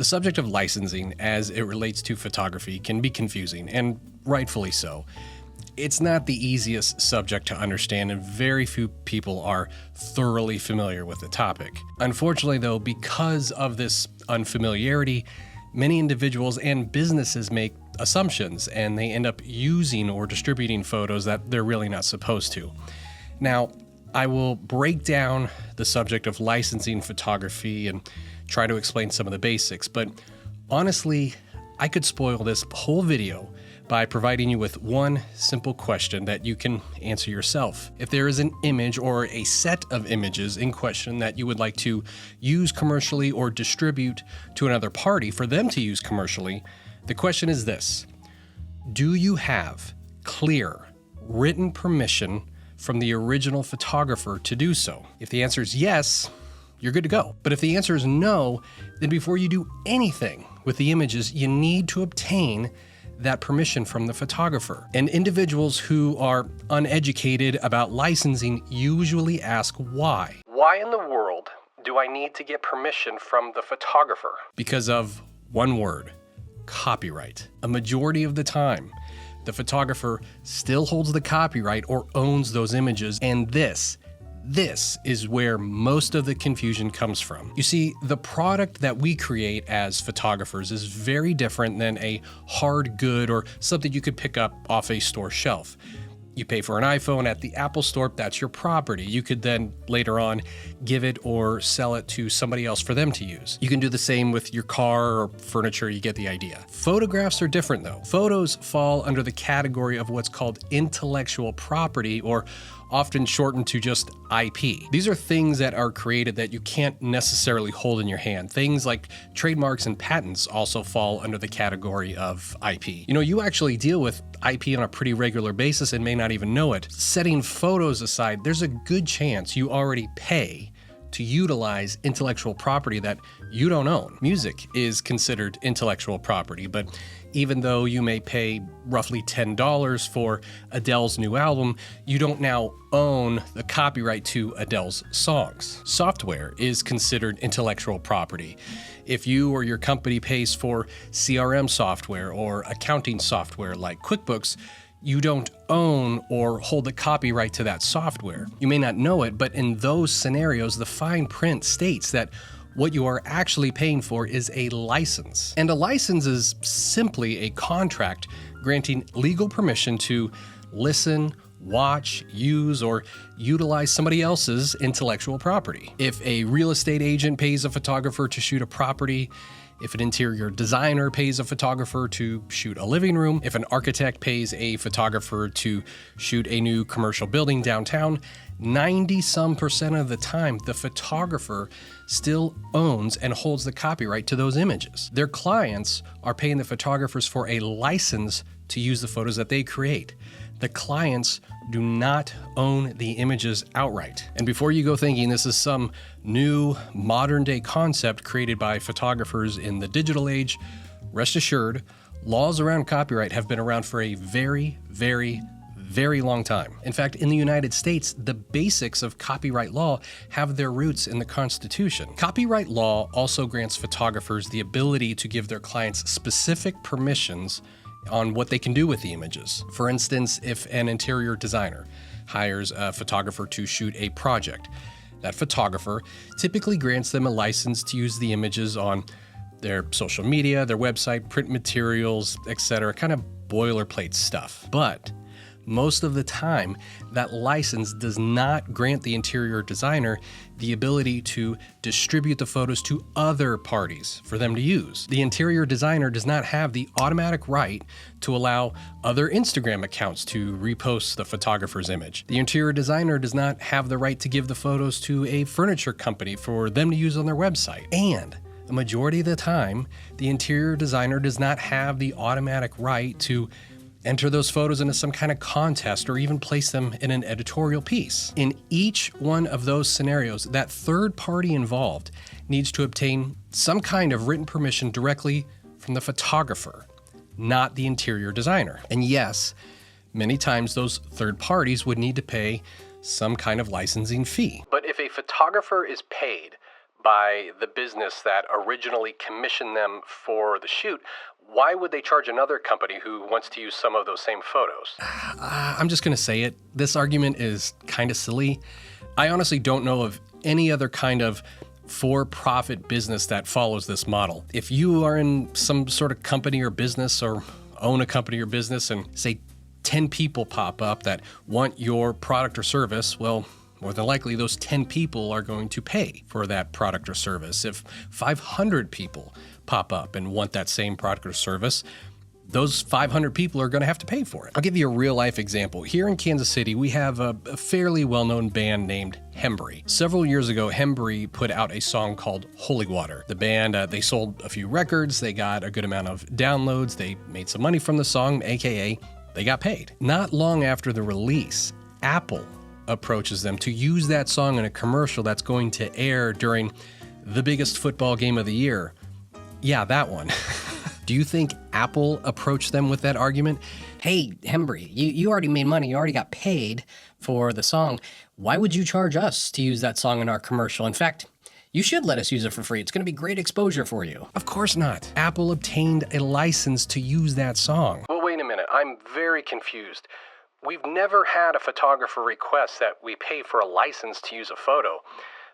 The subject of licensing as it relates to photography can be confusing, and rightfully so. It's not the easiest subject to understand, and very few people are thoroughly familiar with the topic. Unfortunately, though, because of this unfamiliarity, many individuals and businesses make assumptions, and they end up using or distributing photos that they're really not supposed to. Now, I will break down the subject of licensing photography and try to explain some of the basics, but honestly, I could spoil this whole video by providing you with one simple question that you can answer yourself. If there is an image or a set of images in question that you would like to use commercially or distribute to another party for them to use commercially, the question is this: do you have clear, written permission from the original photographer to do so? If the answer is yes, you're good to go. But if the answer is no, then before you do anything with the images, you need to obtain that permission from the photographer. And individuals who are uneducated about licensing usually ask why. Why in the world do I need to get permission from the photographer? Because of one word: copyright. A majority of the time, the photographer still holds the copyright or owns those images, and this is where most of the confusion comes from. You see, the product that we create as photographers is very different than a hard good or something you could pick up off a store shelf. You pay for an iPhone at the Apple Store, that's your property. You could then later on give it or sell it to somebody else for them to use. You can do the same with your car or furniture, you get the idea. Photographs are different though. Photos fall under the category of what's called intellectual property, or often shortened to just IP. These are things that are created that you can't necessarily hold in your hand. Things like trademarks and patents also fall under the category of IP. You know, you actually deal with IP on a pretty regular basis and may not even know it. Setting photos aside, there's a good chance you already pay to utilize intellectual property that you don't own. Music is considered intellectual property, but even though you may pay roughly $10 for Adele's new album, you don't now own the copyright to Adele's songs. Software is considered intellectual property. If you or your company pays for CRM software or accounting software like QuickBooks, you don't own or hold the copyright to that software. You may not know it, but in those scenarios, the fine print states that what you are actually paying for is a license. And a license is simply a contract granting legal permission to listen, watch, use, or utilize somebody else's intellectual property. If a real estate agent pays a photographer to shoot a property, if an interior designer pays a photographer to shoot a living room, if an architect pays a photographer to shoot a new commercial building downtown, 90% of the time, the photographer still owns and holds the copyright to those images. Their clients are paying the photographers for a license to use the photos that they create. The clients do not own the images outright. And before you go thinking this is some new modern day concept created by photographers in the digital age, rest assured, laws around copyright have been around for a very, very, very long time. In fact, in the United States, the basics of copyright law have their roots in the Constitution. Copyright law also grants photographers the ability to give their clients specific permissions on what they can do with the images. For instance, if an interior designer hires a photographer to shoot a project, that photographer typically grants them a license to use the images on their social media, their website, print materials, etc., kind of boilerplate stuff. But most of the time, that license does not grant the interior designer the ability to distribute the photos to other parties for them to use. The interior designer does not have the automatic right to allow other Instagram accounts to repost the photographer's image. The interior designer does not have the right to give the photos to a furniture company for them to use on their website. And the majority of the time, the interior designer does not have the automatic right to enter those photos into some kind of contest or even place them in an editorial piece. In each one of those scenarios, that third party involved needs to obtain some kind of written permission directly from the photographer, not the interior designer. And yes, many times those third parties would need to pay some kind of licensing fee. But if a photographer is paid by the business that originally commissioned them for the shoot, why would they charge another company who wants to use some of those same photos? I'm just going to say it. This argument is kind of silly. I honestly don't know of any other kind of for-profit business that follows this model. If you are in some sort of company or business or own a company or business and say 10 people pop up that want your product or service, well, more than likely those 10 people are going to pay for that product or service. If 500 people pop up and want that same product or service, those 500 people are going to have to pay for it. I'll give you a real life example. Here in Kansas City, we have a fairly well-known band named Hembury. Several years ago, Hembury put out a song called Holy Water. The band, they sold a few records, they got a good amount of downloads, they made some money from the song, aka they got paid. Not long after the release, Apple approaches them to use that song in a commercial that's going to air during the biggest football game of the year. Yeah, that one. Do you think Apple approached them with that argument? Hey, Hembury, you already made money. You already got paid for the song. Why would you charge us to use that song in our commercial? In fact, you should let us use it for free. It's going to be great exposure for you. Of course not. Apple obtained a license to use that song. Well, wait a minute. I'm very confused. We've never had a photographer request that we pay for a license to use a photo.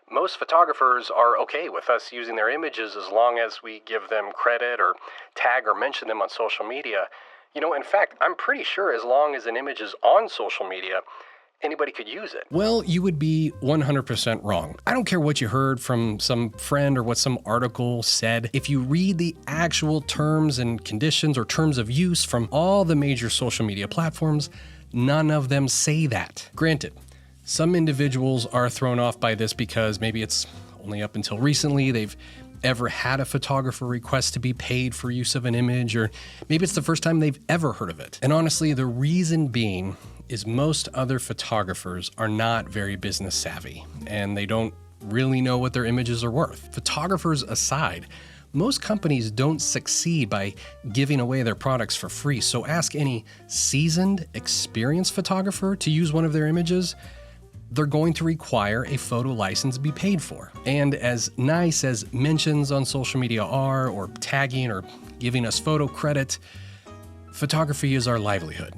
Most photographers are okay with us using their images as long as we give them credit or tag or mention them on social media. You know, in fact, I'm pretty sure as long as an image is on social media, anybody could use it. Well, you would be 100% wrong. I don't care what you heard from some friend or what some article said. If you read the actual terms and conditions or terms of use from all the major social media platforms, none of them say that. Granted, some individuals are thrown off by this because maybe it's only up until recently they've ever had a photographer request to be paid for use of an image, or maybe it's the first time they've ever heard of it. And honestly, the reason being is most other photographers are not very business savvy, and they don't really know what their images are worth. Photographers aside, most companies don't succeed by giving away their products for free, so ask any seasoned, experienced photographer to use one of their images, they're going to require a photo license be paid for. And as nice as mentions on social media are, or tagging or giving us photo credit, photography is our livelihood.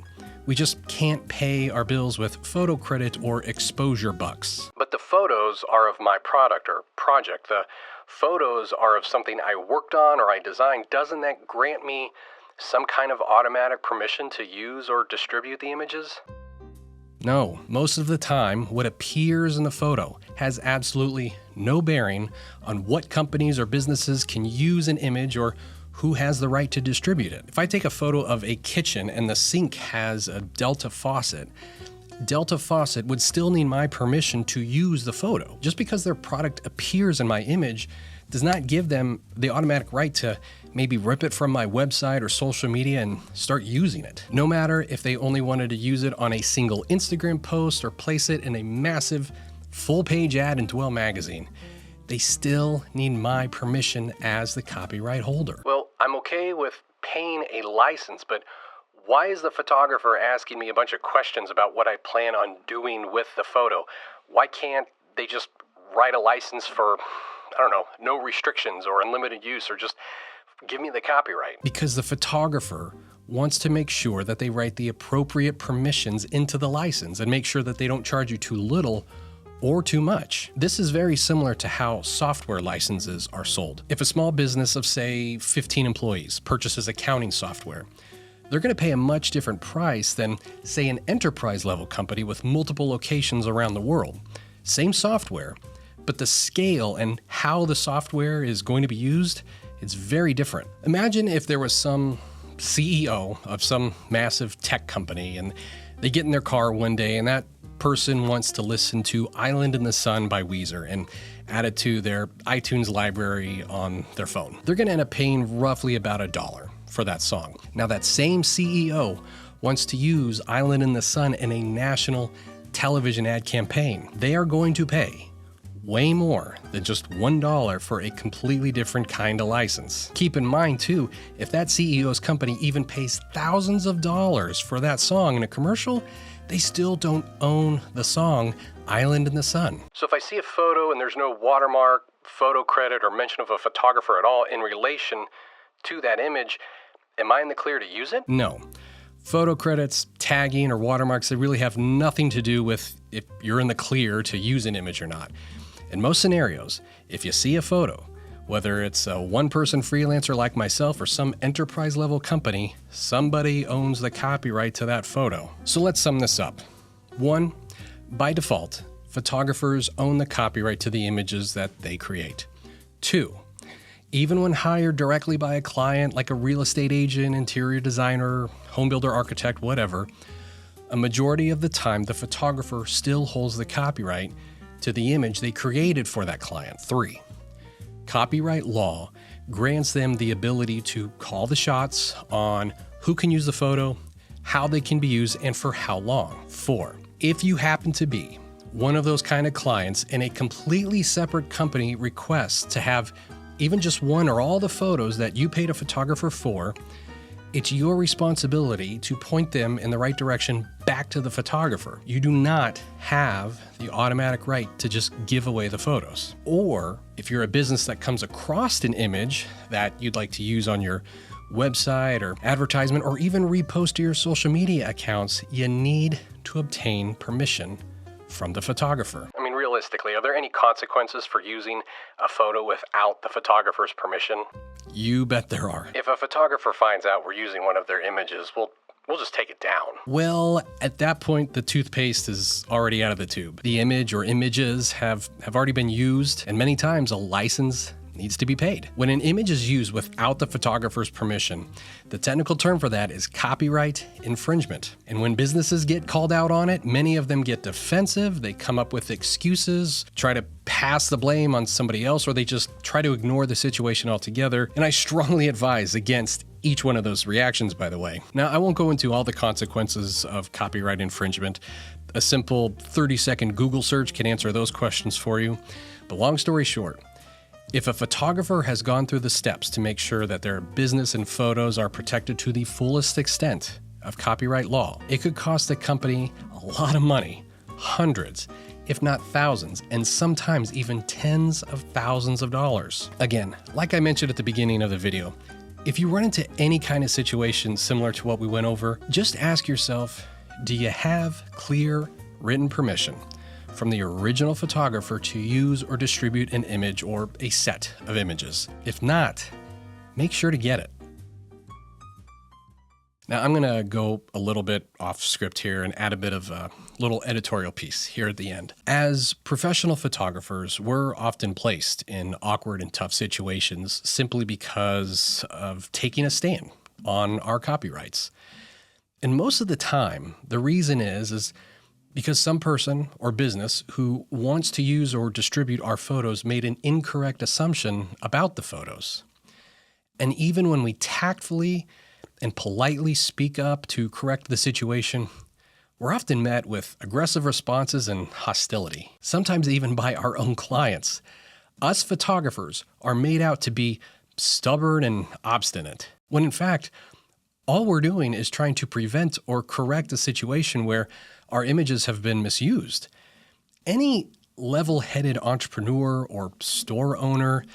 We just can't pay our bills with photo credit or exposure bucks. But the photos are of my product or project. The photos are of something I worked on or I designed. Doesn't that grant me some kind of automatic permission to use or distribute the images? No, most of the time, what appears in the photo has absolutely no bearing on what companies or businesses can use an image or who has the right to distribute it. If I take a photo of a kitchen and the sink has a Delta faucet would still need my permission to use the photo. Just because their product appears in my image does not give them the automatic right to maybe rip it from my website or social media and start using it. No matter if they only wanted to use it on a single Instagram post or place it in a massive full-page ad in Dwell magazine, they still need my permission as the copyright holder. Well, I'm okay with paying a license, but why is the photographer asking me a bunch of questions about what I plan on doing with the photo? Why can't they just write a license for, I don't know, no restrictions or unlimited use, or just give me the copyright? Because the photographer wants to make sure that they write the appropriate permissions into the license and make sure that they don't charge you too little or too much. This is very similar to how software licenses are sold. If a small business of, say, 15 employees purchases accounting software, they're going to pay a much different price than, say, an enterprise-level company with multiple locations around the world. Same software, but the scale and how the software is going to be used, it's very different. Imagine if there was some CEO of some massive tech company and they get in their car one day and that person wants to listen to Island in the Sun by Weezer and add it to their iTunes library on their phone. They're going to end up paying roughly about $1 for that song. Now that same CEO wants to use Island in the Sun in a national television ad campaign. They are going to pay way more than just $1 for a completely different kind of license. Keep in mind too, if that CEO's company even pays thousands of dollars for that song in a commercial, they still don't own the song Island in the Sun. So if I see a photo and there's no watermark, photo credit or mention of a photographer at all in relation to that image, am I in the clear to use it? No. Photo credits, tagging, or watermarks, they really have nothing to do with if you're in the clear to use an image or not. In most scenarios, if you see a photo, whether it's a one-person freelancer like myself or some enterprise-level company, somebody owns the copyright to that photo. So let's sum this up. 1, by default, photographers own the copyright to the images that they create. 2, even when hired directly by a client like a real estate agent, interior designer, home builder, architect, whatever, a majority of the time the photographer still holds the copyright to the image they created for that client. 3, copyright law grants them the ability to call the shots on who can use the photo, how they can be used, and for how long. 4, if you happen to be one of those kind of clients and a completely separate company requests to have even just one or all the photos that you paid a photographer for, it's your responsibility to point them in the right direction back to the photographer. You do not have the automatic right to just give away the photos. Or if you're a business that comes across an image that you'd like to use on your website or advertisement or even repost to your social media accounts, you need to obtain permission from the photographer. I mean, realistically, are there any consequences for using a photo without the photographer's permission? You bet there are. If a photographer finds out we're using one of their images, we'll just take it down. Well, at that point, the toothpaste is already out of the tube. The image or images have already been used, and many times a license needs to be paid. When an image is used without the photographer's permission, the technical term for that is copyright infringement. And when businesses get called out on it, many of them get defensive, they come up with excuses, try to pass the blame on somebody else, or they just try to ignore the situation altogether. And I strongly advise against each one of those reactions, by the way. Now, I won't go into all the consequences of copyright infringement. A simple 30-second Google search can answer those questions for you. But long story short, if a photographer has gone through the steps to make sure that their business and photos are protected to the fullest extent of copyright law, it could cost the company a lot of money, hundreds, if not thousands, and sometimes even tens of thousands of dollars. Again, like I mentioned at the beginning of the video, if you run into any kind of situation similar to what we went over, just ask yourself, do you have clear written permission from the original photographer to use or distribute an image or a set of images? If not, make sure to get it. Now, I'm going to go a little bit off script here and add a bit of a little editorial piece here at the end. As professional photographers, we're often placed in awkward and tough situations simply because of taking a stand on our copyrights. And most of the time, the reason is because some person or business who wants to use or distribute our photos made an incorrect assumption about the photos. And even when we tactfully and politely speak up to correct the situation, we're often met with aggressive responses and hostility, sometimes even by our own clients. Us photographers are made out to be stubborn and obstinate, when in fact, all we're doing is trying to prevent or correct a situation where our images have been misused. Any level-headed entrepreneur or store owner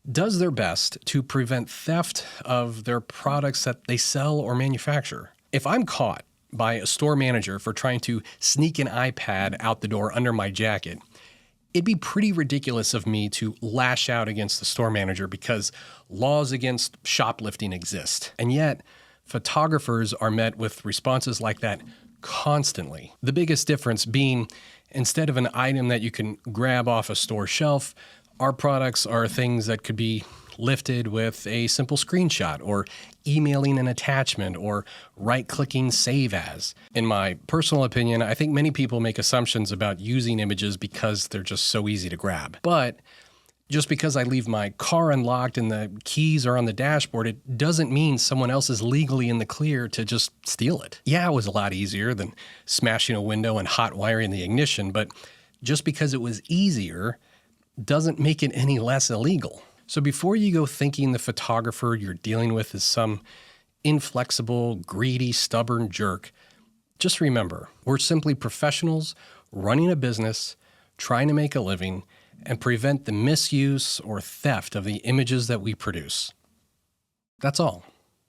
does their best to prevent theft of their products that they sell or manufacture. If I'm caught by a store manager for trying to sneak an iPad out the door under my jacket, it'd be pretty ridiculous of me to lash out against the store manager because laws against shoplifting exist. And yet, photographers are met with responses like that constantly. The biggest difference being, instead of an item that you can grab off a store shelf, our products are things that could be lifted with a simple screenshot or emailing an attachment or right-clicking save as. In my personal opinion, I think many people make assumptions about using images because they're just so easy to grab. But just because I leave my car unlocked and the keys are on the dashboard, it doesn't mean someone else is legally in the clear to just steal it. Yeah, it was a lot easier than smashing a window and hot wiring the ignition, but just because it was easier doesn't make it any less illegal. So before you go thinking the photographer you're dealing with is some inflexible, greedy, stubborn jerk, just remember, we're simply professionals running a business, trying to make a living, and prevent the misuse or theft of the images that we produce. That's all.